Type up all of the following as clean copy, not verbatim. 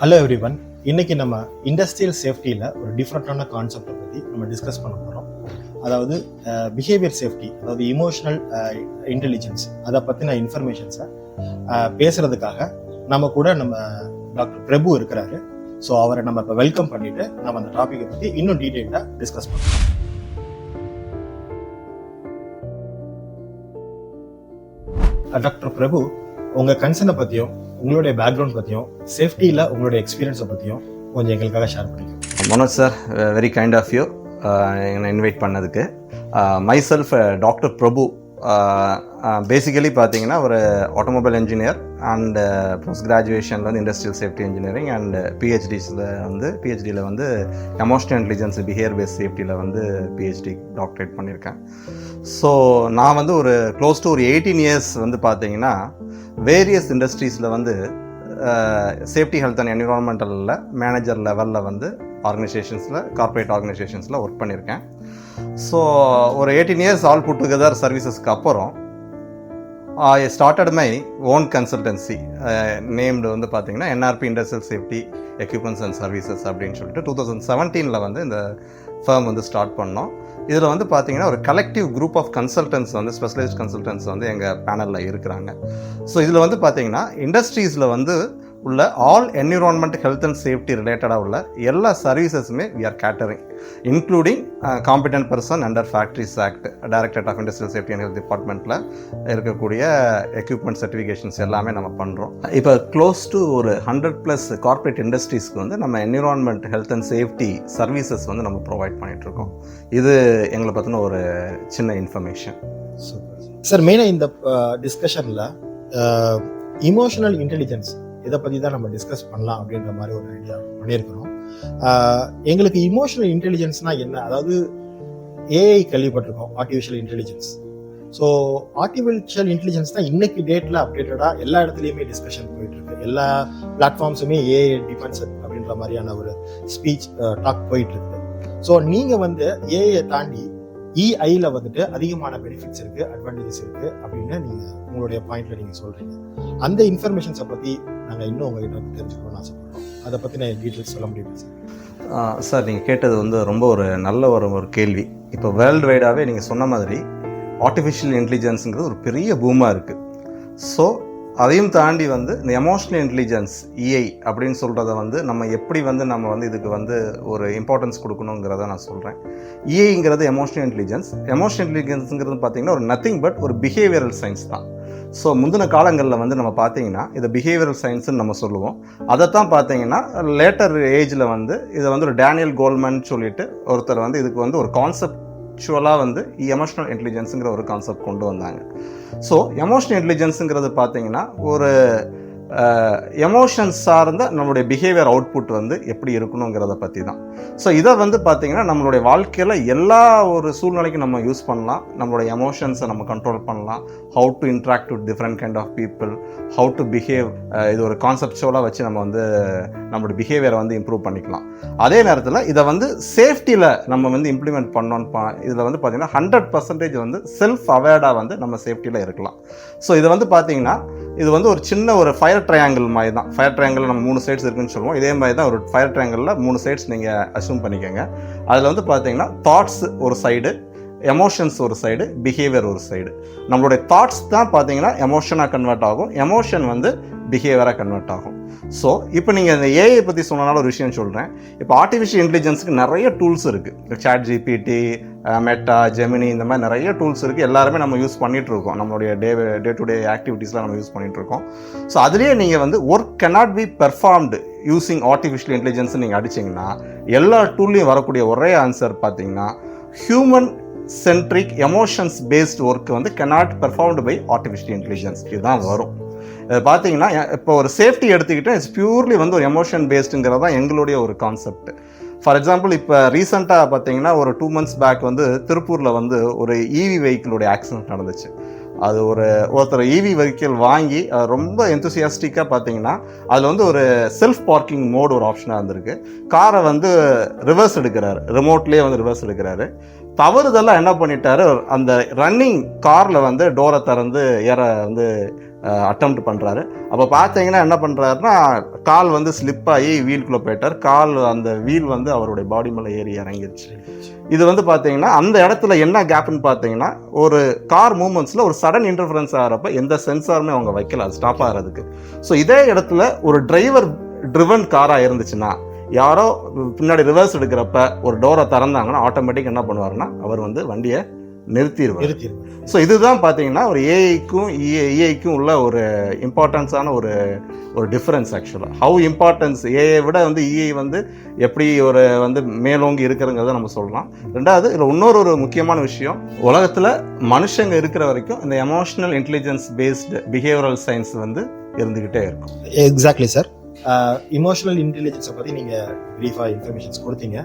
Hello everyone. இன்னைக்கு நம்ம industrial சேஃப்டியில் ஒரு டிஃப்ரெண்ட்டான கான்செப்டை பற்றி நம்ம டிஸ்கஸ் பண்ண போகிறோம். அதாவது பிஹேவியர் சேஃப்டி, அதாவது இமோஷனல் இன்டெலிஜென்ஸ், அதை பற்றின இன்ஃபர்மேஷன்ஸை பேசுகிறதுக்காக நம்ம கூட நம்ம டாக்டர் பிரபு இருக்கிறாரு. ஸோ அவரை நம்ம இப்போ வெல்கம் பண்ணிட்டு நம்ம அந்த டாப்பிக்கை பற்றி இன்னும் டீட்டெயிலாக டிஸ்கஸ் பண்ணுறோம். டாக்டர் பிரபு, உங்கள் கன்சர்னை பற்றியும் உங்களுடைய பேக்ரவுண்ட் பற்றியும் சேஃப்டியில் உங்களுடைய எக்ஸ்பீரியன்ஸை பற்றியும் கொஞ்சம் எங்களுக்காக ஷேர் பண்ணிக்கோங்க. Manoj sir, very kind of you என்னை இன்வைட் பண்ணதுக்கு. Myself doctor Prabhu. Basically பார்த்தீங்கன்னா ஒரு ஆட்டோமொபைல் இன்ஜினியர் அண்ட் போஸ்ட் கிராஜுவேஷனில் வந்து இண்டஸ்ட்ரியல் சேஃப்டி இன்ஜினியரிங் அண்ட் பிஹெச்டியில் வந்து எமோஷனல் இன்டெலிஜென்ஸ் பிஹேவியர் பேஸ்ட் சேஃப்டியில் வந்து பிஹெச்டி டாக்டரேட் பண்ணியிருக்கேன். ஸோ நான் வந்து ஒரு க்ளோஸ் டு ஒரு 18 இயர்ஸ் வந்து பார்த்தீங்கன்னா வேரியஸ் இண்டஸ்ட்ரீஸில் வந்து சேஃப்டி ஹெல்த் அண்ட் என்விரான்மெண்டலில் மேனேஜர் லெவலில் வந்து ஆர்கனைசேஷன்ஸில் கார்ப்பரேட் ஆர்கனைசேஷன்ஸில் ஒர்க் பண்ணியிருக்கேன். ஸோ ஒரு 18 இயர்ஸ் ஆல் புட் டுகெதர் சர்வீசஸ்க்கு அப்புறம் I started my own consultancy named வந்து பார்த்தீங்கன்னா NRB industrial safety equipments and services அப்படின்னு சொல்லிட்டு 2017 வந்து இந்த ஃபர்ம் வந்து ஸ்டார்ட் பண்ணோம். இதில் வந்து பார்த்தீங்கன்னா ஒரு கலெக்டிவ் குரூப் ஆஃப் கன்சல்டன்ட்ஸ் வந்து ஸ்பெஷலைஸ்ட் கன்சல்டன்ட்ஸ் வந்து எங்கள் பேனலில் இருக்கிறாங்க. ஸோ இதில் வந்து பார்த்தீங்கன்னா இண்டஸ்ட்ரீஸில் வந்து உள்ள all environment health and safety ரிலேட்டடாக உள்ள எல்லா சர்வீசஸுமே we are catering, including competent person under factories act, directorate of industrial safety and health டிபார்ட்மெண்ட்டில் இருக்கக்கூடிய எக்யூப்மெண்ட் சர்டிஃபிகேஷன்ஸ் எல்லாமே நம்ம பண்ணுறோம். இப்போ க்ளோஸ் டு ஒரு 100+ கார்ப்பரேட் இண்டஸ்ட்ரீஸ்க்கு வந்து நம்ம environment health and safety services வந்து நம்ம ப்ரொவைட் பண்ணிகிட்ருக்கோம். இது எங்களை பற்றின ஒரு சின்ன இன்ஃபர்மேஷன். சார், மெயினாக இந்த டிஸ்கஷனில் இமோஷனல் இன்டெலிஜென்ஸ் இதை பற்றி தான் நம்ம டிஸ்கஸ் பண்ணலாம் அப்படின்ற மாதிரி ஒரு ஐடியா பண்ணியிருக்கிறோம். எங்களுக்கு இமோஷனல் இன்டெலிஜென்ஸ்னால் என்ன? அதாவது ஏஐ கேள்விப்பட்டிருக்கோம், artificial intelligence. So artificial intelligence தான் இன்னைக்கு டேட்டில் அப்டேட்டடாக எல்லா இடத்துலையுமே டிஸ்கஷன் போயிட்டுருக்கு. எல்லா பிளாட்ஃபார்ம்ஸுமே ஏஐ டிஃபென்ஸ் அப்படின்ற மாதிரியான ஒரு ஸ்பீச் டாக் போயிட்டுருக்கு. ஸோ நீங்கள் வந்து ஏஐயை தாண்டி இஐயில் வந்துட்டு அதிகமான பெனிஃபிட்ஸ் இருக்குது, அட்வான்டேஜஸ் இருக்குது அப்படின்னு நீங்கள் உங்களுடைய பாயிண்ட்ல நீங்கள் சொல்கிறீங்க. அந்த இன்ஃபர்மேஷன்ஸை பற்றி நாங்கள் இன்னும் உங்ககிட்ட தெரிஞ்சுக்கணும்னு ஆசைப்படுறோம். அதை பற்றி நான் டீட்டெயில்ஸ் சொல்ல முடியுமா சார்? சார், நீங்கள் கேட்டது வந்து ரொம்ப ஒரு நல்ல ஒரு கேள்வி. இப்போ வேர்ல்டு வைடாகவே நீங்கள் சொன்ன மாதிரி ஆர்டிஃபிஷியல் இன்டெலிஜென்ஸுங்கிறது ஒரு பெரிய பூமாக இருக்குது. ஸோ அதையும் தாண்டி வந்து இந்த எமோஷனல் இன்டெலிஜென்ஸ் இஐ அப்படின்னு சொல்கிறத வந்து நம்ம எப்படி வந்து நம்ம வந்து இதுக்கு வந்து ஒரு இம்பார்ட்டன்ஸ் கொடுக்கணுங்கிறத நான் சொல்கிறேன். இஐங்கிறது எமோஷனல் இன்டெலிஜென்ஸுங்கிறது பார்த்தீங்கன்னா ஒரு நத்திங் பட் ஒரு பிஹேவியரல் சயின்ஸ் தான். ஸோ முந்தின காலங்களில் வந்து நம்ம பார்த்தீங்கன்னா இதை பிஹேவியரல் சயின்ஸ்ன்னு நம்ம சொல்லுவோம். அதைத்தான் பார்த்தீங்கன்னா லேட்டர் ஏஜில் வந்து இதை வந்து ஒரு டேனியல் கோல்மன் சொல்லிட்டு ஒருத்தர் வந்து இதுக்கு வந்து ஒரு கான்செப்டுவலாக வந்து எமோஷனல் இன்டெலிஜென்ஸுங்கிற ஒரு கான்செப்ட் கொண்டு வந்தாங்க. ஸோ எமோஷனல் இன்டெலிஜென்ஸுங்கிறது பார்த்தீங்கன்னா ஒரு எமோஷன்ஸ் சார்ந்த நம்மளுடைய பிஹேவியர் அவுட்புட் வந்து எப்படி இருக்கணுங்கிறத பற்றி தான். ஸோ இதை வந்து பார்த்திங்கன்னா நம்மளுடைய வாழ்க்கையில் எல்லா ஒரு சூழ்நிலைக்கும் நம்ம யூஸ் பண்ணலாம். நம்மளுடைய எமோஷன்ஸை நம்ம கண்ட்ரோல் பண்ணலாம். How to interact with different kind of people, how to behave, இது ஒரு கான்செப்டுவலாக வச்சு நம்ம வந்து நம்மளுடைய பிஹேவியரை வந்து இம்ப்ரூவ் பண்ணிக்கலாம். அதே நேரத்தில் இதை வந்து சேஃப்டியில் நம்ம வந்து இம்ப்ளிமெண்ட் பண்ணோன்னு இதில் வந்து பார்த்திங்கன்னா 100% வந்து செல்ஃப் அவேர்டாக வந்து நம்ம சேஃப்டியில் இருக்கலாம். ஸோ இதை வந்து பார்த்திங்கன்னா இது வந்து ஒரு சின்ன ஒரு ஃபயர் ட்ரையாங்கிள் மாதிரி தான். ஃபயர் ட்ரையாங்கிள் நம்ம 3 சைட்ஸ் இருக்குன்னு சொல்லுவோம். இதே மாதிரி தான் ஒரு ஃபயர் ட்ரையாங்கிளில் 3 சைட்ஸ் நீங்கள் அஸ்யூம் பண்ணிக்கோங்க. அதில் வந்து பார்த்தீங்கன்னா தாட்ஸ் ஒரு சைடு, எமோஷன்ஸ் ஒரு சைடு, பிஹேவியர் ஒரு சைடு. நம்மளுடைய தாட்ஸ் தான் பார்த்தீங்கன்னா எமோஷனாக கன்வெர்ட் ஆகும், எமோஷன் வந்து பிஹேவியராக கன்வெர்ட் ஆகும். ஸோ இப்போ நீங்கள் இந்த ஏஐ பற்றி சொன்னனால ஒரு விஷயம் சொல்கிறேன். இப்போ ஆர்டிஃபிஷியல் இன்டெலிஜென்ஸுக்கு நிறைய டூல்ஸ் இருக்குது. சாட் ஜிபிடி, மெட்டா, ஜெமினி, இந்த மாதிரி நிறைய டூல்ஸ் இருக்குது. எல்லாருமே நம்ம யூஸ் பண்ணிகிட்டு இருக்கோம். நம்மளுடைய டே டு டே ஆக்டிவிட்டீஸ்லாம் நம்ம யூஸ் பண்ணிகிட்டு இருக்கோம். ஸோ அதுலேயே நீங்கள் வந்து work cannot be performed using artificial intelligence நீங்கள் அடிச்சிங்கன்னா எல்லா டூல்லையும் வரக்கூடிய ஒரே ஆன்சர் பார்த்தீங்கன்னா human centric emotions based work வந்து cannot performed by artificial intelligence இதுதான் வரும். பார்த்தீங்கன்னா இப்போ ஒரு சேஃப்டி எடுத்துக்கிட்டால் இட்ஸ் பியூர்லி வந்து ஒரு எமோஷன் பேஸ்டுங்கிறது தான் எங்களுடைய ஒரு கான்செப்ட். ஃபார் எக்ஸாம்பிள், இப்போ ரீசெண்டாக பார்த்தீங்கன்னா ஒரு 2 months பேக் வந்து திருப்பூரில் வந்து ஒரு இவி வெஹிக்கிளுடைய ஆக்சிடென்ட் நடந்துச்சு. அது ஒருத்தர் இவி வெஹிக்கிள் வாங்கி ரொம்ப எந்தூசியாஸ்டிக்காக பார்த்தீங்கன்னா அதில் வந்து ஒரு செல்ஃப் பார்க்கிங் மோடு ஒரு ஆப்ஷனாக இருந்திருக்கு. காரை வந்து ரிவர்ஸ் எடுக்கிறாரு, ரிமோட்லேயே வந்து ரிவர்ஸ் எடுக்கிறாரு. தவறுதெல்லாம் என்ன பண்ணிட்டாரு, அந்த ரன்னிங் காரில் வந்து டோரை திறந்து ஏற வந்து அட்டெம்ப்ட் பண்ணுறாரு. அப்போ பார்த்தீங்கன்னா என்ன பண்ணுறாருன்னா, கால் வந்து ஸ்லிப் ஆகி வீல்குள்ளே போயிட்டார். கால் அந்த வீல் வந்து அவருடைய பாடி மேலே ஏறி இறங்கிருச்சு. இது வந்து பார்த்தீங்கன்னா அந்த இடத்துல என்ன கேப்னு பார்த்தீங்கன்னா, ஒரு கார் மூவ்மெண்ட்ஸில் ஒரு சடன் இன்டர்ஃபரன்ஸ் ஆகிறப்ப எந்த சென்சாருமே அவங்க வைக்கல அது ஸ்டாப் ஆகிறதுக்கு. ஸோ இதே இடத்துல ஒரு டிரைவர் ட்ரிவன் காராக இருந்துச்சுன்னா, யாரோ பின்னாடி ரிவர்ஸ் எடுக்கிறப்ப ஒரு டோரை திறந்தாங்கன்னா ஆட்டோமேட்டிக் என்ன பண்ணுவாருன்னா, அவர் வந்து வண்டியை நிறுத்திடுவார். ஸோ இதுதான் பார்த்தீங்கன்னா ஒரு ஏஐக்கும் இஐக்கும் உள்ள ஒரு இம்பார்ட்டன்ஸான ஒரு டிஃப்ரென்ஸ். ஆக்சுவலாக ஹவு இம்பார்ட்டன்ஸ் ஏஐ விட வந்து இஐ வந்து எப்படி ஒரு வந்து மேலோங்கி இருக்கிறங்கிறத நம்ம சொல்லலாம். ரெண்டாவது இதில் இன்னொரு முக்கியமான விஷயம், உலகத்தில் மனுஷங்க இருக்கிற வரைக்கும் இந்த emotional intelligence based behavioural science வந்து இருந்துக்கிட்டே இருக்கும். Exactly sir. இமோஷனல் இன்டெலிஜென்ஸை பற்றி நீங்கள் ப்ரீஃபாக இன்ஃபர்மேஷன்ஸ் கொடுத்தீங்க.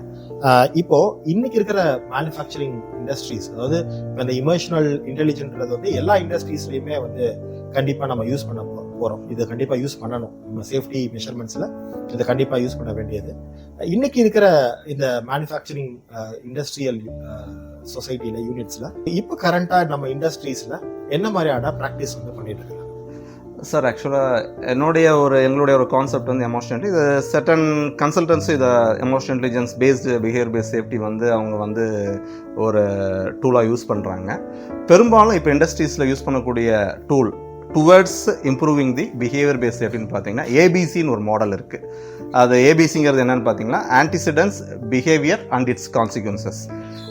இப்போ இன்னைக்கு இருக்கிற மேனுஃபேக்சரிங் இண்டஸ்ட்ரீஸ், அதாவது இந்த இமோஷனல் இன்டெலிஜென்ட்ன்றது வந்து எல்லா இண்டஸ்ட்ரீஸ்லையுமே வந்து கண்டிப்பாக நம்ம யூஸ் பண்ண போகிறோம். இதை கண்டிப்பாக யூஸ் பண்ணணும். நம்ம சேஃப்டி மெஷர்மெண்ட்ஸில் இதை கண்டிப்பாக யூஸ் பண்ண வேண்டியது. இன்னைக்கு இருக்கிற இந்த மேனுஃபேக்சரிங் இண்டஸ்ட்ரியல் சொசைட்டியில் யூனிட்ஸில் இப்போ கரண்டாக நம்ம இண்டஸ்ட்ரீஸில் என்ன மாதிரியான ப்ராக்டிஸ் வந்து பண்ணிட்டு இருக்காங்க சார்? ஆக்சுவலாக எங்களுடைய ஒரு கான்செப்ட் வந்து எமோஷனல், இது செர்டன் கன்சல்டன்ஸு இதை emotional intelligence based behaviour based safety வந்து அவங்க வந்து ஒரு டூலாக யூஸ் பண்ணுறாங்க. பெரும்பாலும் இப்போ இண்டஸ்ட்ரீஸில் யூஸ் பண்ணக்கூடிய tool towards improving the behaviour based சேஃப்டின்னு பார்த்தீங்கன்னா ஏபிசின்னு ஒரு மாடல் இருக்குது. அது ஏபிசிங்கிறது என்னென்னு பார்த்தீங்கன்னா antecedents, behaviour and its consequences.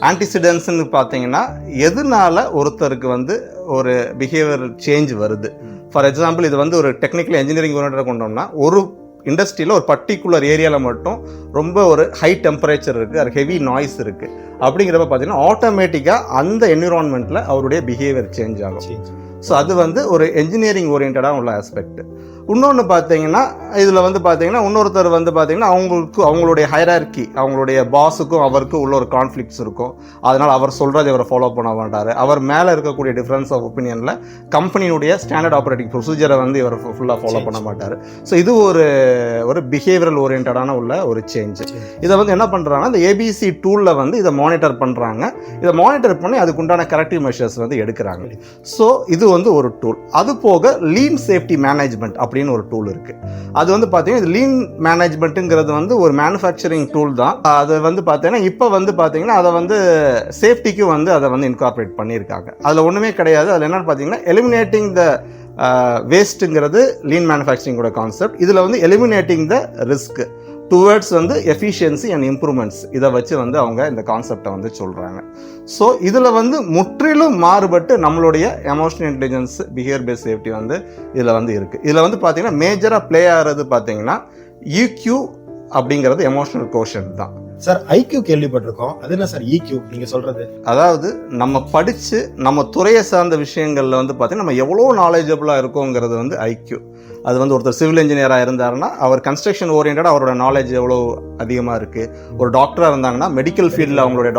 ஆன்டிசிடென்ட்ஸ்ன்னு பார்த்தீங்கன்னா எதனால ஒருத்தருக்கு வந்து ஒரு பிஹேவியர் சேஞ்ச் வருது. ஃபார் எக்ஸாம்பிள், இது வந்து ஒரு டெக்னிக்கல் இன்ஜினியரிங் ஓரியன்டாக கொண்டோம்னா, ஒரு இண்டஸ்ட்ரியில் ஒரு பர்டிகுலர் ஏரியாவில் மட்டும் ரொம்ப ஒரு ஹை டெம்பரேச்சர் இருக்குது, அது ஹெவி நாய்ஸ் இருக்குது. அப்படிங்கிறப்ப பார்த்தீங்கன்னா ஆட்டோமேட்டிக்காக அந்த என்விரான்மெண்ட்டில் அவருடைய பிஹேவியர் சேஞ்ச் ஆகும். ஸோ அது வந்து ஒரு என்ஜினியரிங் ஓரியன்டாக உள்ள ஆஸ்பெக்ட். இன்னொன்று பார்த்தீங்கன்னா இதில் வந்து பார்த்தீங்கன்னா இன்னொருத்தர் வந்து பார்த்தீங்கன்னா அவங்களுடைய ஹைரார்கி, அவங்களுடைய பாஸுக்கும் அவருக்கும் உள்ள ஒரு கான்ஃப்ளிக்ட்ஸ் இருக்கும். அதனால் அவர் சொல்கிறத இவரை ஃபாலோ பண்ண மாட்டார். அவர் மேலே இருக்கக்கூடிய டிஃப்ரென்ஸ் ஆஃப் ஒப்பீனியனில் கம்பெனியுடைய ஸ்டாண்டர்ட் ஆப்ரேட்டிங் ப்ரொசீஜரை வந்து இவர் ஃபுல்லாக ஃபாலோ பண்ண மாட்டார். ஸோ இது ஒரு பிஹேவியரல் ஓரியன்டான உள்ள ஒரு சேஞ்ச். இதை வந்து என்ன பண்ணுறாங்கன்னா இந்த ஏபிசி டூலில் வந்து இதை மானிட்டர் பண்ணுறாங்க. இதை மானிட்டர் பண்ணி அதுக்குண்டான கரெக்டிவ் மெஷர்ஸ் வந்து எடுக்கிறாங்க. ஸோ இது வந்து ஒரு டூல். அது போக லீன் சேஃப்டி மேனேஜ்மெண்ட் அப்படின்னு ஒரு டூல் இருக்கு. அது வந்து பாத்தீங்கன்னா லீன் மேனேஜ்மெண்ட்ங்கிறது வந்து ஒரு மேனுஃபேக்சரிங் டூல் தான். அது வந்து பாத்தீங்கன்னா இப்போ வந்து பாத்தீங்கன்னா அதை வந்து சேஃப்டிக்கு வந்து அதை வந்து இன்கார்பரேட் பண்ணியிருக்காங்க. அதில் ஒன்றுமே கிடையாது. அதில் என்னன்னு பார்த்தீங்கன்னா எலிமினேட்டிங் த வேஸ்ட்டுங்கிறது லீன் மேனுஃபேக்சரிங்கோட கான்செப்ட். இதில் வந்து எலிமினேட்டிங் த ரிஸ்க் டுவர்ட்ஸ் வந்து எஃபிஷியன்சி அண்ட் இம்ப்ரூவ்மெண்ட்ஸ், இதை வச்சு வந்து அவங்க இந்த கான்செப்டை வந்து சொல்கிறாங்க. ஸோ இதில் வந்து முற்றிலும் மாறுபட்டு நம்மளுடைய emotional intelligence behaviour based safety வந்து இதில் வந்து இருக்குது. இதில் வந்து பார்த்தீங்கன்னா மேஜராக ப்ளே ஆகிறது பார்த்தீங்கன்னா EQ அப்படிங்கிறது எமோஷனல் கோஷன் தான். சார் ஐக்யூ கேள்விப்பட்டிருக்கோம். அது என்ன சார் EQ நீங்கள் சொல்கிறது? அதாவது நம்ம படித்து நம்ம துறையை சார்ந்த விஷயங்களில் வந்து பார்த்தீங்கன்னா நம்ம எவ்வளோ நாலேஜபிளாக இருக்கோங்கிறது வந்து ஐக்யூ. அது வந்து ஒருத்தர் சிவில் இன்ஜினியராக இருந்தாருன்னா அவர் கன்ஸ்ட்ரக்ஷன் ஓரியன்டாக அவரோட நாலேஜ் எவ்வளோ அதிகமாக இருக்குது. ஒரு டாக்டராக இருந்தாங்கன்னா மெடிக்கல் ஃபீல்டில் அவங்களுடைய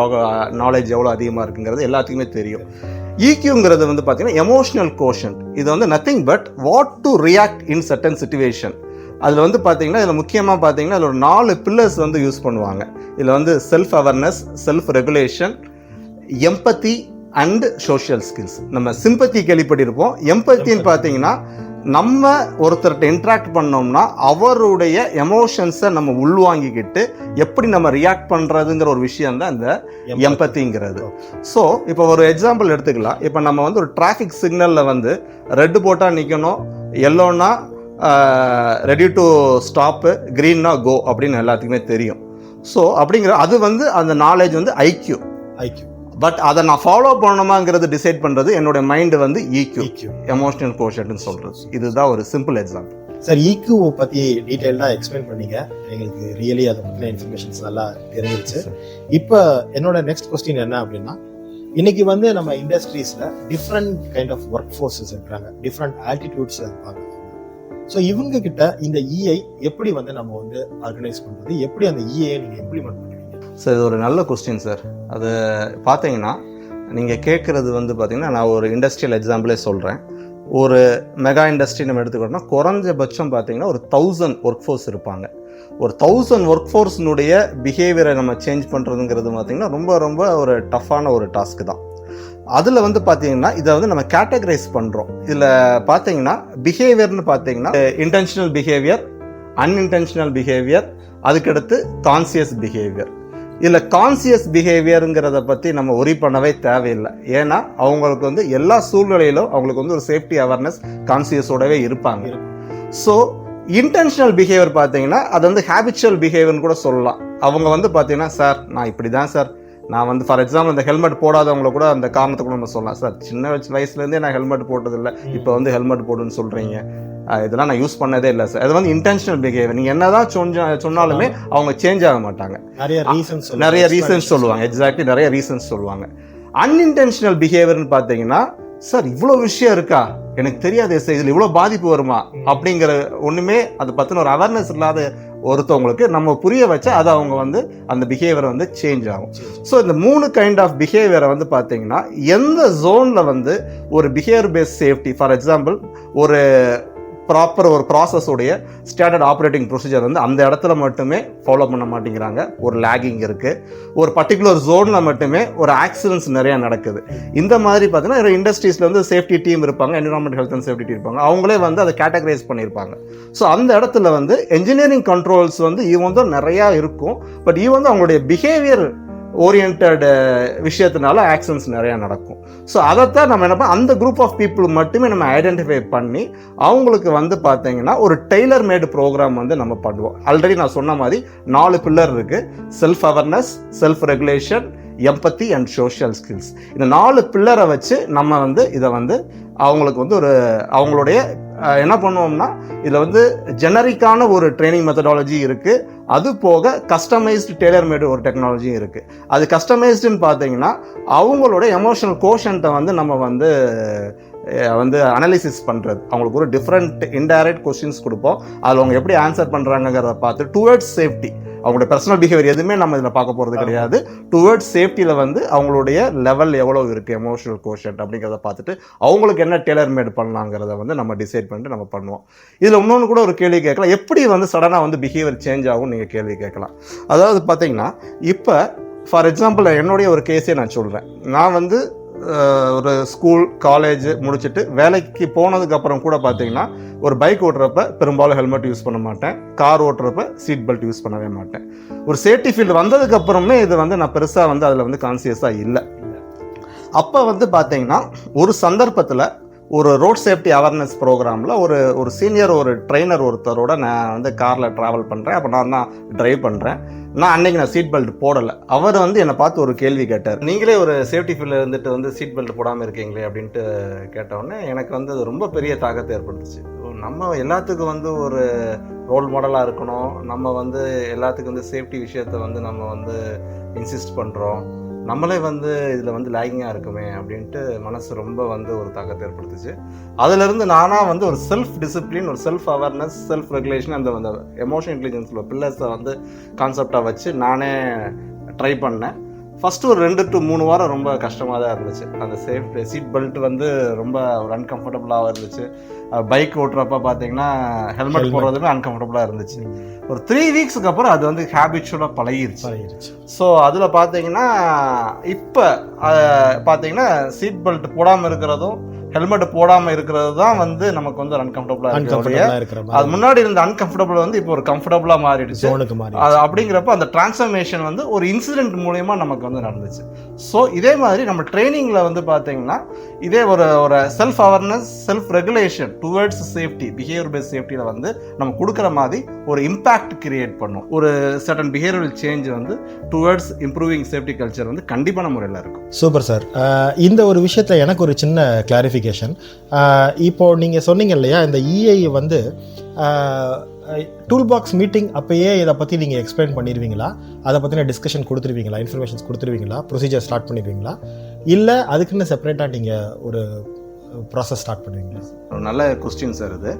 நாலேஜ் எவ்வளோ அதிகமாக இருக்குங்கிறது எல்லாத்துக்குமே தெரியும். EQங்கிறது வந்து பார்த்தீங்கன்னா எமோஷனல் கோஷன்ட். இது வந்து nothing but what to react in certain situation. அதில் வந்து பார்த்தீங்கன்னா இதில் முக்கியமாக பார்த்தீங்கன்னா அதில் ஒரு 4 பில்லர்ஸ் வந்து யூஸ் பண்ணுவாங்க. இதில் வந்து self awareness, self regulation, empathy and social skills. நம்ம சிம்பத்தி கேள்விப்பட்டிருப்போம். எம்பத்தின்னு பார்த்தீங்கன்னா நம்ம ஒருத்தர்கிட்ட இன்ட்ராக்ட் பண்ணோம்னா அவருடைய எமோஷன்ஸை நம்ம உள்வாங்கிக்கிட்டு எப்படி நம்ம ரியாக்ட் பண்ணுறதுங்கிற ஒரு விஷயம் தான் இந்த எம்பத்திங்கிறது. ஸோ இப்போ ஒரு எக்ஸாம்பிள் எடுத்துக்கலாம். இப்போ நம்ம வந்து ஒரு டிராஃபிக் சிக்னலில் வந்து ரெட்டு போட்டால் நிற்கணும், எல்லோன்னா ரெடி டு ஸ்டாப்பு, க்ரீன்னா கோ அப்படின்னு எல்லாத்துக்குமே தெரியும். ஸோ அப்படிங்கிற அது வந்து அந்த நாலேஜ் வந்து ஐக்யூ. பட் அதை நான் ஃபாலோ பண்ணணுமாங்கிறது டிசைட் பண்ணுறது என்னோட மைண்டு வந்து EQ, எமோஷனல் கோஷன்ட்னு சொல்கிறது. இதுதான் ஒரு சிம்பிள் எக்ஸாம்பிள். சார் EQ பற்றி டீட்டெயில்டாக எக்ஸ்பிளைன் பண்ணீங்க. எங்களுக்கு ரியலி அதை பற்றின இன்ஃபர்மேஷன்ஸ் நல்லா தெரிஞ்சிருச்சு. இப்போ என்னோட நெக்ஸ்ட் கொஸ்டின் என்ன அப்படின்னா, இன்னைக்கு வந்து நம்ம இண்டஸ்ட்ரீஸில் different kind of work forces இருக்கிறாங்க, டிஃப்ரெண்ட் ஆல்டிடியூட்ஸ் இருப்பாங்க. ஸோ இவங்க கிட்ட இந்த EI எப்படி வந்து நம்ம வந்து ஆர்கனைஸ் பண்ணுறது, எப்படி அந்த EI நீங்கள் இம்ப்ளிமெண்ட் பண்ணுவீங்க? சார் இது ஒரு நல்ல கொஸ்டின் சார். அது பார்த்தீங்கன்னா நீங்கள் கேட்குறது வந்து பார்த்தீங்கன்னா நான் ஒரு இண்டஸ்ட்ரியல் எக்ஸாம்பிளே சொல்கிறேன். ஒரு மெகா இண்டஸ்ட்ரி நம்ம எடுத்துக்கிட்டோம்னா குறைஞ்சபட்சம் பார்த்தீங்கன்னா ஒரு 1000 ஒர்க் ஃபோர்ஸ் இருப்பாங்க. ஒரு 1000 ஒர்க் ஃபோர்ஸினுடைய பிஹேவியரை நம்ம சேஞ்ச் பண்ணுறதுங்கிறது பார்த்தீங்கன்னா ரொம்ப ரொம்ப ஒரு டஃப்பான ஒரு டாஸ்க்கு தான். அதில் வந்து பார்த்தீங்கன்னா இதை வந்து நம்ம கேட்டகரைஸ் பண்ணுறோம். இதில் பார்த்தீங்கன்னா பிஹேவியர்னு பார்த்தீங்கன்னா இன்டென்ஷனல் பிஹேவியர், அன்இன்டென்ஷனல் பிஹேவியர், அதுக்கடுத்து கான்சியஸ் பிஹேவியர். இதில் கான்சியஸ் பிஹேவியருங்கிறத பற்றி நம்ம ஒரி பண்ணவே தேவையில்லை. ஏன்னா அவங்களுக்கு வந்து எல்லா சூழ்நிலையிலும் அவங்களுக்கு வந்து ஒரு சேஃப்டி அவேர்னஸ் கான்சியஸோடவே இருப்பாங்க. ஸோ இன்டென்ஷனல் பிஹேவியர் பார்த்தீங்கன்னா அது வந்து ஹேபிச்சுவல் பிஹேவியர்னு கூட சொல்லலாம். அவங்க வந்து பார்த்தீங்கன்னா சார் நான் இப்படி தான் சார், நான் வந்து ஃபார் எக்ஸாம்பிள் இந்த ஹெல்மெட் போடாதவங்கள கூட அந்த காரணத்தை கூட நம்ம சொல்லலாம். சார் சின்ன வயசுலேருந்தே நான் ஹெல்மெட் போட்டதில்லை, இப்போ வந்து ஹெல்மெட் போடுன்னு சொல்கிறீங்க, இதெல்லாம் நான் யூஸ் பண்ணதே இல்லை சார். அது வந்து இன்டென்ஷனல் பிஹேவியர். நீங்கள் என்னதான் சொன்னாலுமே அவங்க சேஞ்ச் ஆக மாட்டாங்க. நிறைய ரீசன்ஸ் சொல்லுவாங்க. எக்ஸாக்ட்லி, நிறைய ரீசன்ஸ் சொல்லுவாங்க. அன்இன்டென்ஷனல் பிஹேவியர்னு பார்த்தீங்கன்னா சார் இவ்வளோ விஷயம் இருக்கா, எனக்கு தெரியாது சார், இதில் இவ்வளோ பாதிப்பு வருமா அப்படிங்கிற ஒன்றுமே அதை பற்றின ஒரு அவேர்னஸ் இல்லாத ஒருத்தவங்களுக்கு நம்ம புரிய வச்சா அது அவங்க வந்து அந்த பிஹேவியரை வந்து சேஞ்ச் ஆகும். ஸோ இந்த 3 கைண்ட் ஆஃப் பிஹேவியரை வந்து பார்த்தீங்கன்னா எந்த ஜோனில் வந்து ஒரு behaviour based safety, for example ஒரு ப்ராப்பர் ஒரு ப்ராசஸோடைய ஸ்டாண்டர்ட் ஆப்ரேட்டிங் ப்ரொசீஜர் வந்து அந்த இடத்துல மட்டுமே ஃபாலோ பண்ண மாட்டேங்கிறாங்க, ஒரு லேகிங் இருக்குது. ஒரு பர்டிகுலர் ஜோனில் மட்டுமே ஒரு ஆக்சிடென்ட்ஸ் நிறையா நடக்குது. இந்த மாதிரி பார்த்தீங்கன்னா இண்டஸ்ட்ரீஸில் வந்து சேஃப்டி டீம் இருப்பாங்க, environment health and safety team இருப்பாங்க, அவங்களே வந்து அதை கேட்டகரைஸ் பண்ணியிருப்பாங்க. ஸோ அந்த இடத்துல வந்து என்ஜினியரிங் கண்ட்ரோல்ஸ் வந்து ஈவன் தான் நிறையா இருக்கும். பட் ஈவன் தான் அவங்களுடைய பிஹேவியர் ஓரியன்ட் விஷயத்தினால ஆக்சிடென்ட்ஸ் நிறையா நடக்கும். ஸோ அதைத்தான் நம்ம என்ன அந்த குரூப் ஆஃப் பீப்புள் மட்டுமே நம்ம ஐடென்டிஃபை பண்ணி அவங்களுக்கு வந்து பார்த்தீங்கன்னா ஒரு டெய்லர் மேடு ப்ரோக்ராம் வந்து நம்ம பண்ணுவோம். ஆல்ரெடி நான் சொன்ன மாதிரி 4 பில்லர் இருக்குது: self awareness, self regulation, empathy and social skills. இந்த 4 பில்லரை வச்சு நம்ம வந்து இதை வந்து அவங்களுக்கு வந்து ஒரு அவங்களுடைய என்ன பண்ணுவோம்னா இதில் வந்து ஜெனரிக்கான ஒரு ட்ரைனிங் மெத்தடாலஜி இருக்குது. அது போக கஸ்டமைஸ்டு டெய்லர் மேடு ஒரு டெக்னாலஜியும் இருக்குது. அது கஸ்டமைஸ்டுன்னு பார்த்தீங்கன்னா அவங்களோட எமோஷனல் கோஷன்ட்டை வந்து நம்ம வந்து அனலிசிஸ் பண்ணுறது. அவங்களுக்கு ஒரு டிஃப்ரெண்ட் இன்டைரக்ட் கொஸ்டின்ஸ் கொடுப்போம். அதில் அவங்க எப்படி ஆன்சர் பண்ணுறாங்கிறத பார்த்து டுவர்ட்ஸ் சேஃப்டி, அவங்களோட பர்சனல் பிஹேவியர் எதுவுமே நம்ம இதில் பார்க்க போகிறது கிடையாது. டுவர்ட்ஸ் சேஃப்டியில் வந்து அவங்களுடைய லெவல் எவ்வளோ இருக்குது, எமோஷனல் கோஷன்ட் அப்படிங்கிறத பார்த்துட்டு அவங்களுக்கு என்ன டெய்லர் மேட் பண்ணலாங்கிறத வந்து நம்ம டிசைட் பண்ணிட்டு நம்ம பண்ணுவோம். இதில் இன்னொன்று கூட ஒரு கேள்வி கேட்கலாம், எப்படி வந்து சடனாக வந்து பிஹேவியர் சேஞ்ச் ஆகும் நீங்கள் கேள்வி கேட்கலாம். அதாவது பார்த்தீங்கன்னா இப்போ ஃபார் எக்ஸாம்பிள் என்னுடைய ஒரு கேஸே நான் சொல்கிறேன். நான் வந்து ஒரு ஸ்கூல் காலேஜ் முடிச்சுட்டு வேலைக்கு போனதுக்கப்புறம் கூட பார்த்தீங்கன்னா ஒரு பைக் ஓட்டுறப்ப பெரும்பாலும் ஹெல்மெட் யூஸ் பண்ண மாட்டேன், கார் ஓட்டுறப்ப சீட் பெல்ட் யூஸ் பண்ணவே மாட்டேன். ஒரு சேஃப்டி ஃபீல்டு வந்ததுக்கப்புறமே இது வந்து நான் பெருசாக வந்து அதில் வந்து கான்சியஸாக இல்லை. அப்போ வந்து பார்த்தீங்கன்னா ஒரு சந்தர்ப்பத்தில் ஒரு ரோட் சேஃப்டி அவேர்னஸ் ப்ரோக்ராமில் ஒரு சீனியர் ஒரு ட்ரெயினர் ஒருத்தரோட நான் வந்து காரில் ட்ராவல் பண்ணுறேன். அப்போ நான் தான் ட்ரைவ் பண்ணுறேன். அன்றைக்கி நான் சீட் பெல்ட் போடலை. அவர் வந்து என்னை பார்த்து ஒரு கேள்வி கேட்டார், நீங்களே ஒரு சேஃப்டி ஃபீல்டில் இருந்துட்டு வந்து சீட் பெல்ட் போடாமல் இருக்கீங்களே அப்படின்ட்டு கேட்டவுடனே எனக்கு வந்து அது ரொம்ப பெரிய தாக்கத்தை ஏற்படுத்துச்சு. நம்ம எல்லாத்துக்கும் வந்து ஒரு ரோல் மாடலாக இருக்கணும், நம்ம வந்து எல்லாத்துக்கும் வந்து சேஃப்டி விஷயத்தை வந்து நம்ம வந்து இன்சிஸ்ட் பண்ணுறோம், நம்மளே வந்து இதில் வந்து லேகிங்காக இருக்குமே அப்படின்ட்டு மனசு ரொம்ப வந்து ஒரு தாக்கத்தை ஏற்படுத்துச்சு. அதிலிருந்து நானாக வந்து ஒரு செல்ஃப் டிசிப்ளின், ஒரு செல்ஃப் அவேர்னஸ், செல்ஃப் ரெகுலேஷன், அந்த எமோஷனல் இன்டெலிஜென்ஸில் பில்லர்ஸை வந்து கான்செப்டாக வச்சு நானே ட்ரை பண்ணேன். ஃபஸ்ட்டு ஒரு 2 to 3 வாரம் ரொம்ப கஷ்டமாக தான் இருந்துச்சு. அந்த சீட் பெல்ட் வந்து ரொம்ப ஒரு அன்கம்ஃபர்டபுளாக இருந்துச்சு. பைக் ஓட்டுறப்ப பார்த்தீங்கன்னா ஹெல்மெட் போடுறதுமே அன்கம்ஃபர்டபுளாக இருந்துச்சு. ஒரு 3 வீக்ஸுக்கு அப்புறம் அது வந்து ஹேபிச்சுவலாக பழகிருச்சு. ஸோ அதில் பார்த்தீங்கன்னா இப்போ பார்த்தீங்கன்னா சீட் பெல்ட் போடாமல் இருக்கிறதும் ஹெல்மெட் போடாமல் இருக்கிறது தான் வந்து நமக்கு வந்து அன்கம்ஃபர்டபுளாக இருக்கிற. அது முன்னாடி இருந்த அன்கம்ஃபர்டபுள் வந்து இப்போ ஒரு கம்ஃபர்டபுளாக மாறிடுச்சு. அப்படிங்கிறப்ப அந்த டிரான்ஸ்ஃபர்மேஷன் வந்து ஒரு இன்சிடென்ட் மூலயமா நமக்கு வந்து நடந்துச்சு. ஸோ இதே மாதிரி நம்ம ட்ரைனிங்கில் வந்து பார்த்தீங்கன்னா இதே ஒரு self awareness, self regulation towards safety, behaviour based சேஃப்டியில் வந்து நம்ம கொடுக்குற மாதிரி ஒரு இம்பாக்ட் கிரியேட் பண்ணும். ஒரு சர்டன் பிஹேவியரல் சேஞ்ச் வந்து டுவர்ட்ஸ் இம்ப்ரூவிங் சேஃப்டி கல்ச்சர் வந்து கண்டிப்பான முறையில் இருக்கும். Super sir. இந்த ஒரு விஷயத்தில் எனக்கு ஒரு சின்ன கிளாரிஃபிகேஷன். இப்போ நீங்கள் சொன்னீங்க இல்லையா, இந்த இஐ வந்து டூல் பாக்ஸ் மீட்டிங் அப்பயே இதை பற்றி நீங்கள் எக்ஸ்பிளைன் பண்ணிடுவீங்களா, அதை பற்றின டிஸ்கஷன் கொடுத்துருவீங்களா, இன்ஃபர்மேஷன்ஸ் கொடுத்துருவீங்களா, ப்ரொசீஜர் ஸ்டார்ட் பண்ணிடுவீங்களா, இல்லை அதுக்குன்னு செப்பரேட்டாக நீங்கள் ஒரு ப்ராசஸ் ஸ்டார்ட் பண்ணுவீங்களா? ஒரு நல்ல கொஸ்டின் சார் இது.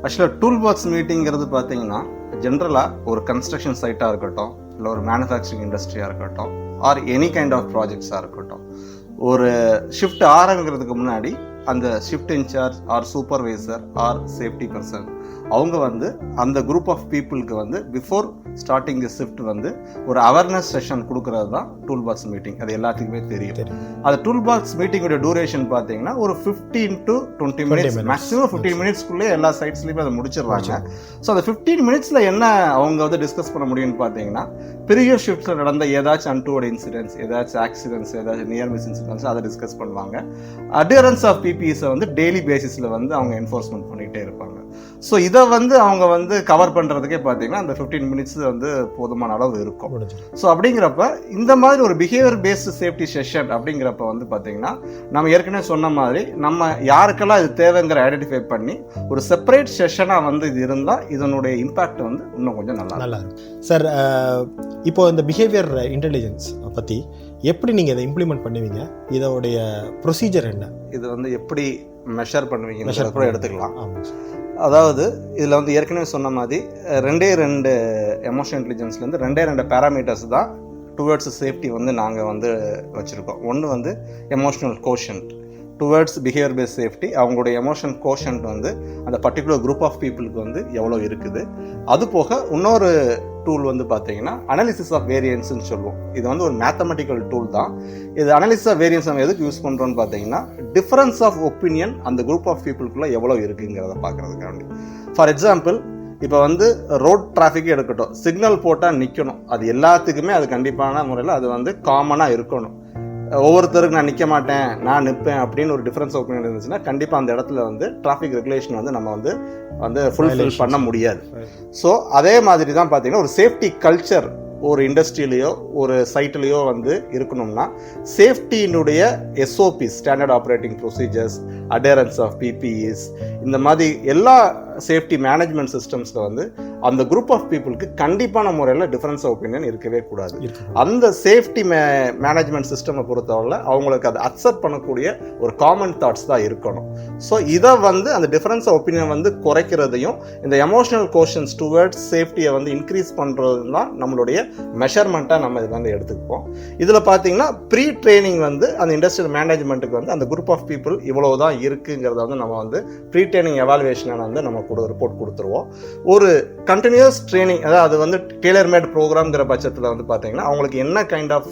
ஆக்சுவலாக டூல் பாக்ஸ் மீட்டிங்கிறது பார்த்தீங்கன்னா ஜென்ரலாக ஒரு கன்ஸ்ட்ரக்ஷன் சைட்டாக இருக்கட்டும், இல்லை ஒரு மேனுஃபேக்சரிங் இண்டஸ்ட்ரியாக இருக்கட்டும், ஆர் எனி கைண்ட் ஆஃப் ப்ராஜெக்ட்ஸாக இருக்கட்டும், ஒரு ஷிஃப்ட் ஆரம்பிக்கிறதுக்கு முன்னாடி அந்த shift incharge or supervisor or safety person அவங்க வந்து அந்த குரூப் ஆஃப் பீப்புளுக்கு வந்து பிஃபோர் ஸ்டார்டிங் தி ஷிஃப்ட் வந்து ஒரு அவேர்னஸ் செஷன் கொடுக்கறது தான் டூல் பாக்ஸ் மீட்டிங். அது எல்லாத்துக்குமே தெரியும். அது டூல் பாக்ஸ் மீட்டிங்கோட டூரேஷன் பார்த்தீங்கன்னா ஒரு 15 to 20 மினிட்ஸ், மேக்ஸிமம் 15 மினிட்ஸ்க்குள்ளே எல்லா சைட்ஸ்லையுமே அதை முடிச்சிடுறாங்க. ஸோ அந்த 15 மினிட்ஸில் என்ன அவங்க வந்து டிஸ்கஸ் பண்ண முடியும்னு பார்த்தீங்கன்னா ப்ரீவியஸ் ஷிஃப்ட்ஸில் நடந்த ஏதாச்சும் அன்டூவர்ட் இன்சிடென்ட்ஸ், ஏதாச்சும் ஆக்சிடென்ட்ஸ், ஏதாச்சும் நியர் மிஸ் இன்சிடென்ட்ஸ் அதை டிஸ்கஸ் பண்ணுவாங்க. அடியரன்ஸ் ஆஃப் பிபிஎஸை வந்து டெய்லி பேசிஸில் வந்து அவங்க என்ஃபோர்ஸ்மெண்ட் பண்ணிகிட்டே இருப்பாங்க. ஸோ இதை வந்து அவங்க வந்து கவர் பண்ணுறதுக்கே பார்த்தீங்கன்னா அந்த 15 மினிட்ஸ் வந்து போதுமான அளவு இருக்கும். ஸோ அப்படிங்கிறப்ப இந்த மாதிரி ஒரு பிஹேவியர் பேஸ்டு சேஃப்டி செஷன் அப்படிங்கிறப்ப வந்து பார்த்தீங்கன்னா நம்ம ஏற்கனவே சொன்ன மாதிரி நம்ம யாருக்கெல்லாம் இது தேவைங்கிற ஐடென்டிஃபை பண்ணி ஒரு செப்பரேட் செஷனாக வந்து இது இருந்தால் இதனுடைய இம்பாக்ட் வந்து இன்னும் கொஞ்சம் நல்லா இருக்கும். சார், இப்போ இந்த பிஹேவியர் இன்டெலிஜென்ஸ் பற்றி எப்படி நீங்கள் இதை இம்ப்ளிமெண்ட் பண்ணுவீங்க? இதோடைய ப்ரொசீஜர் என்ன? இது வந்து எப்படி மெஷர் பண்ணுவீங்க கூட எடுத்துக்கலாம். அதாவது இதில் வந்து ஏற்கனவே சொன்ன மாதிரி 2 எமோஷனல் இன்டெலிஜென்ஸ்லேருந்து 2 பேராமீட்டர்ஸ் தான் டுவர்ட்ஸ் சேஃப்டி வந்து நாங்கள் வந்து வச்சுருக்கோம். ஒன்று வந்து emotional quotient. Towards behaviour based safety அவங்களுடைய எமோஷனல் கோஷன்ட் வந்து அந்த பர்டிகுலர் குரூப் ஆஃப் பீப்புளுக்கு வந்து எவ்வளோ இருக்குது. அது போக இன்னொரு டூல் வந்து பார்த்தீங்கன்னா அனாலிசிஸ் ஆஃப் வேரியன்ஸ்னு சொல்லுவோம். இது வந்து ஒரு மேத்தமெட்டிக்கல் டூல் தான். இது அனாலிசிஸ் ஆஃப் வேரியன்ஸ் நம்ம எதுக்கு யூஸ் பண்ணுறோன்னு பார்த்தீங்கன்னா டிஃபரன்ஸ் ஆஃப் ஒப்பீனியன் அந்த குரூப் ஆஃப் பீப்புளுக்குள்ளே எவ்வளோ இருக்குங்கிறத பார்க்குறதுக்காண்டி. ஃபார் எக்ஸாம்பிள், இப்போ வந்து ரோட் டிராஃபிக் எடுக்கட்டும், சிக்னல் போட்டால் நிற்கணும். அது எல்லாத்துக்குமே அது கண்டிப்பான முறையில் அது வந்து காமனாக இருக்கணும். ஒவ்வொருத்தருக்கு நான் நிற்க மாட்டேன், நான் நிற்பேன் அப்படின்னு ஒரு டிஃப்ரென்ஸ் ஒப்பீனியன் இருந்துச்சுன்னா கண்டிப்பாக அந்த இடத்துல வந்து டிராஃபிக் ரெகுலேஷன் வந்து நம்ம வந்து ஃபுல்ஃபில் பண்ண முடியாது. ஸோ அதே மாதிரி தான் பார்த்தீங்கன்னா ஒரு சேஃப்டி கல்ச்சர் ஒரு இண்டஸ்ட்ரியிலையோ ஒரு சைட்லேயோ வந்து இருக்கணும்னா சேஃப்டியினுடைய SOPs, standard operating procedures, adherence of PPEs, இந்த மாதிரி எல்லா சேஃப்டி மேனேஜ்மெண்ட் சிஸ்டம்ஸில் வந்து அந்த குரூப் ஆஃப் பீப்புளுக்கு கண்டிப்பான முறையில் டிஃபரன்ஸ் ஆஃப் ஒப்பீனியன் இருக்கவே கூடாது. அந்த சேஃப்டி மேனேஜ்மெண்ட் சிஸ்டமை பொறுத்தவரை அவங்களுக்கு அதை அக்செப்ட் பண்ணக்கூடிய ஒரு காமன் தாட்ஸ் தான் இருக்கணும். ஸோ இதை வந்து அந்த டிஃபரன்ஸ் ஆஃப் ஒப்பீனியன் வந்து குறைக்கிறதையும் இந்த எமோஷனல் கோஷன்ஸ் டுவர்ட்ஸ் சேஃப்டியை வந்து இன்க்ரீஸ் பண்ணுறது தான் நம்மளுடைய மெஷர்மெண்ட்டாக நம்ம இது வந்து எடுத்துக்குவோம். இதில் பார்த்தீங்கன்னா ப்ரீ ட்ரைனிங் வந்து அந்த இண்டஸ்ட்ரியல் மேனேஜ்மெண்ட்டுக்கு வந்து அந்த குரூப் ஆஃப் பீப்புள் இவ்வளோ தான் இருக்குங்கிறத வந்து நம்ம வந்து ப்ரீ ட்ரைனிங் எவாலுவேஷனை வந்து நம்ம ரிப்போர்ட் கொடுத்துருவோம். ஒரு கண்டினியூஸ் ட்ரைனிங், அதாவது அது வந்து டெய்லர் மேட் ப்ரோக்ராம்ங்கிற பட்சத்தில் வந்து பார்த்தீங்கன்னா அவங்களுக்கு என்ன கைண்ட் ஆஃப்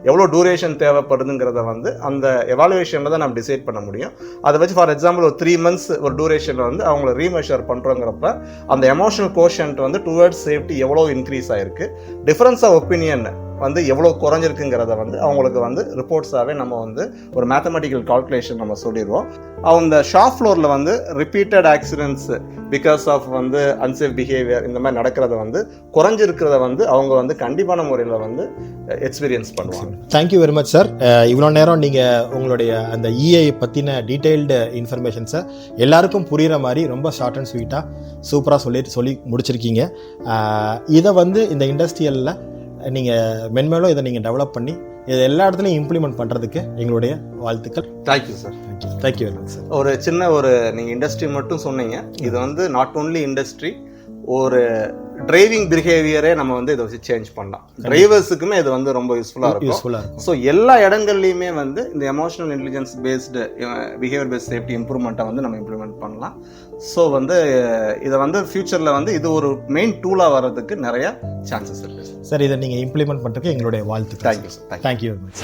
எவ்வளோ டூரேஷன் தேவைப்படுதுங்கிறத வந்து அந்த எவாலுவேஷனில் தான் நம்ம டிசைட் பண்ண முடியும். அதை வச்சு ஃபார் எக்ஸாம்பிள் ஒரு 3 months ஒரு டூரேஷனில் வந்து அவங்கள ரீமெஷர் பண்ணுறோங்கிறப்ப அந்த எமோஷனல் கோஷன்ட் வந்து டுவர்ட்ஸ் சேஃப்டி எவ்வளோ இன்க்ரீஸ் ஆகிருக்கு, டிஃபரன்ஸ் ஆஃப் ஒப்பீனியன் வந்து எவ்வளோ குறைஞ்சிருக்குங்கிறத வந்து அவங்களுக்கு வந்து ரிப்போர்ட்ஸாகவே நம்ம வந்து ஒரு மேத்தமெட்டிக்கல் கால்குலேஷன் நம்ம சொல்லிடுவோம். அவங்க ஷாப் ஃப்ளோரில் வந்து ரிப்பீட்டட் ஆக்சிடென்ட்ஸ் பிகாஸ் ஆஃப் வந்து அன்சேஃப் பிஹேவியர் இந்த மாதிரி நடக்கிறத வந்து குறைஞ்சிருக்கிறத வந்து அவங்க வந்து கண்டிப்பான முறையில் வந்து எக்ஸ்பீரியன்ஸ் பண்ணுவாங்க. Thank you very much sir. இவ்வளோ நேரம் நீங்கள் உங்களுடைய அந்த இஐ பற்றின டீட்டெயில்டு இன்ஃபர்மேஷன்ஸை எல்லாருக்கும் புரிகிற மாதிரி ரொம்ப ஷார்ட் அண்ட் ஸ்வீட்டாக சூப்பராக சொல்லி முடிச்சிருக்கீங்க. இதை வந்து இந்த இண்டஸ்ட்ரியலில் நீங்கள் மென்மேலும் இதை நீங்கள் டெவலப் பண்ணி இதை எல்லா இடத்துலையும் இம்ப்ளிமெண்ட் பண்ணுறதுக்கு எங்களுடைய வாழ்த்துக்கள். Thank you sir. Thank you very much sir. ஒரு சின்ன நீங்கள் இண்டஸ்ட்ரி மட்டும் சொன்னீங்க. இது வந்து நாட் ஓன்லி இண்டஸ்ட்ரி, ஒரு டிரைவிங் பிஹேவியரே நம்ம வந்து இதை வச்சு சேஞ்ச் பண்ணலாம். டிரைவர்ஸுக்குமே இது வந்து ரொம்ப யூஸ்ஃபுல்லாக இருக்கும். ஸோ எல்லா இடங்கள்லையுமே வந்து இந்த emotional intelligence based behaviour based safety இம்ப்ரூவ்மெண்ட்டை வந்து நம்ம இம்ப்ளிமெண்ட் பண்ணலாம். ஸோ வந்து இதை வந்து ஃபியூச்சரில் வந்து இது ஒரு மெயின் டூலாக வர்றதுக்கு நிறைய சான்சஸ் இருக்குது சார். இதை நீங்கள் இம்ப்ளிமெண்ட் பண்ணுறதுக்கு எங்களுடைய வாழ்த்துக்கள். Thank you sir. Thank you very much.